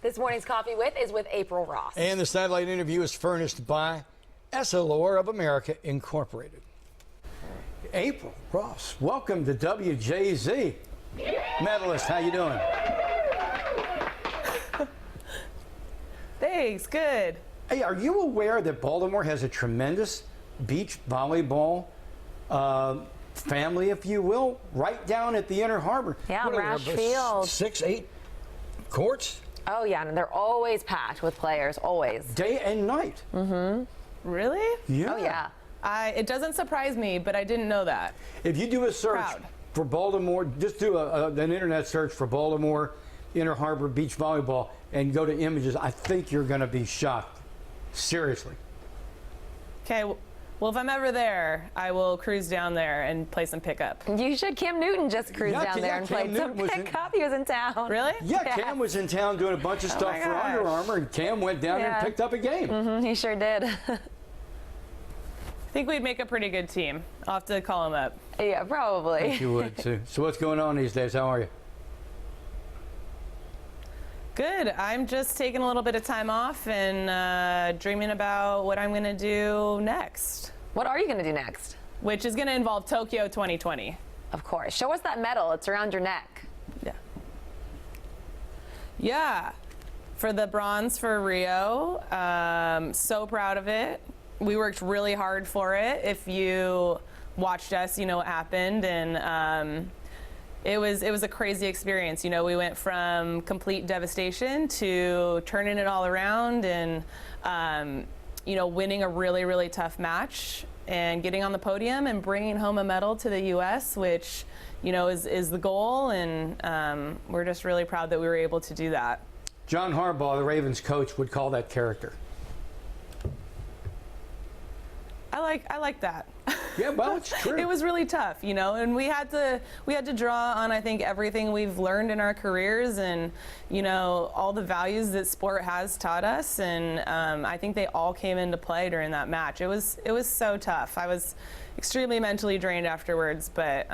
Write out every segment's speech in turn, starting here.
This morning's Coffee With is with April Ross. And the satellite interview is furnished by Essilor of America Incorporated. April Ross, welcome to WJZ. Medalist, how you doing? Thanks, good. Hey, are you aware that Baltimore has a tremendous beach volleyball family, if you will, right down at the Inner Harbor? Yeah, What are Rash there, Field. 6, 8 courts? Oh yeah, and they're always packed with players, always. Day and night. Mm-hmm. Really? Yeah. Oh yeah. It doesn't surprise me, but I didn't know that. If you do a search Proud. for Baltimore, just do an internet search for Baltimore Inner Harbor Beach Volleyball and go to images, I think you're going to be shocked. Seriously. Okay, well, if I'm ever there, I will cruise down there and play some pickup. You should. Cam Newton just cruised down there and Cam played some Newton pickup. He was in town. Really? Yeah, Yeah. Cam was in town doing a bunch of stuff my for Under gosh. Armour, and Cam went down there and Yeah. picked up a game. He sure did. I think we'd make a pretty good team. I'll have to call him up. Yeah, probably. You would too. So what's going on these days? How are you? Good. I'm just taking a little bit of time off and dreaming about what I'm going to do next, What are you going to do next? which is going to involve Tokyo 2020. Of course. Show us that medal. It's around your neck. Yeah. Yeah. For the bronze for Rio. So proud of it. We worked really hard for it. If you watched us, you know what happened. And it was a crazy experience. You know, we went from complete devastation to turning it all around and, you know, winning a really, really tough match and getting on the podium and bringing home a medal to the U.S., which, you know, is the goal. And we're just really proud that we were able to do that. John Harbaugh, the Ravens coach, would call that character. I like that. Yeah, well, it's true. It was really tough, you know, and we had to draw on, I think, everything we've learned in our careers and, you know, all the values that sport has taught us, and I think they all came into play during that match. It was so tough. I was extremely mentally drained afterwards, but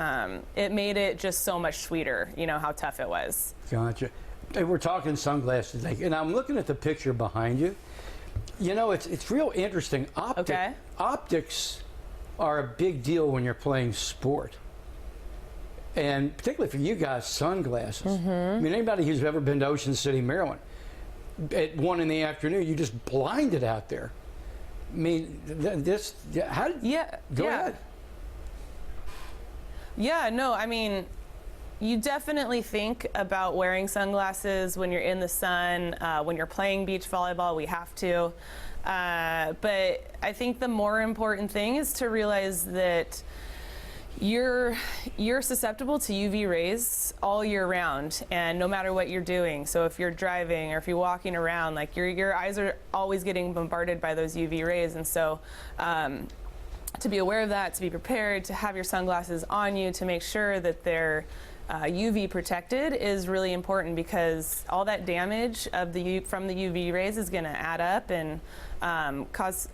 it made it just so much sweeter, you know, how tough it was. Gotcha. Hey, we're talking sunglasses, and I'm looking at the picture behind you. You know, it's real interesting. Okay. Optics are a big deal when you're playing sport. And particularly for you guys, sunglasses. I mean, anybody who's ever been to Ocean City, Maryland, at 1 in the afternoon, you're just blinded out there. I mean, how did, Yeah. go yeah. ahead. Yeah, no, I mean, you definitely think about wearing sunglasses when you're in the sun, when you're playing beach volleyball, we have to. But I think the more important thing is to realize that you're susceptible to UV rays all year round, and no matter what you're doing. So if you're driving or if you're walking around, like your eyes are always getting bombarded by those UV rays. And so to be aware of that, to be prepared, to have your sunglasses on you, to make sure that they're UV protected is really important, because all that damage of from the UV rays is going to add up and cause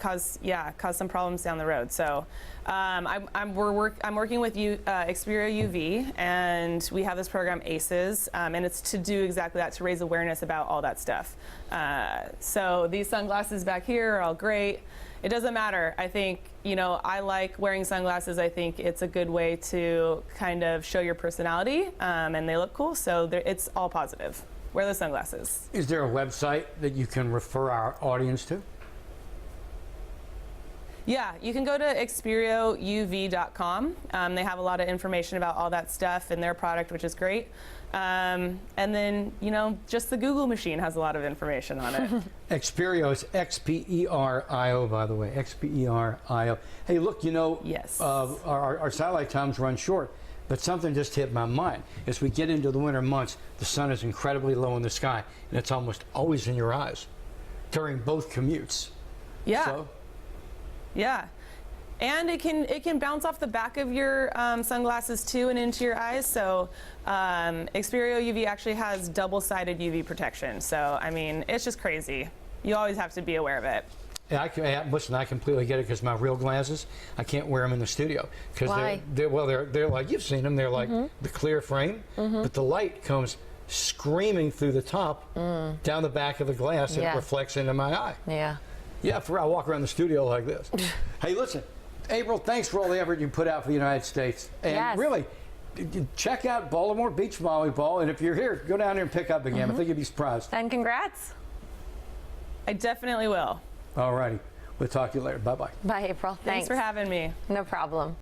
some problems down the road. So I'm working with Xperio UV, and we have this program ACES, and it's to do exactly that, to raise awareness about all that stuff. So these sunglasses back here are all great. It doesn't matter. I think, you know, I like wearing sunglasses. I think it's a good way to kind of show your personality, and they look cool. So it's all positive. Wear the sunglasses. Is there a website that you can refer our audience to? Yeah, you can go to XperioUV.com. They have a lot of information about all that stuff and their product, which is great. And then, you know, just the Google machine has a lot of information on it. Xperio is X-P-E-R-I-O, by the way, X-P-E-R-I-O. Hey, look, you know, Yes. our satellite times run short, but something just hit my mind. As we get into the winter months, the sun is incredibly low in the sky, and it's almost always in your eyes during both commutes. Yeah. So, Yeah, and it can bounce off the back of your sunglasses too and into your eyes. So Xperio UV actually has double-sided UV protection. So I mean, it's just crazy. You always have to be aware of it. Yeah, listen, I completely get it, because my real glasses, I can't wear them in the studio. Because Why? they're like, you've seen them, they're like the clear frame, but the light comes screaming through the top down the back of the glass, and Yeah. it reflects into my eye. Yeah. Yeah, I walk around the studio like this. Hey, listen, April, thanks for all the effort you put out for the United States. And Yes. really, check out Baltimore Beach Volleyball. And if you're here, go down there and pick up a game. I think you'd be surprised. And congrats. I definitely will. All righty. We'll talk to you later. Bye-bye. Bye, April. Thanks for having me. No problem.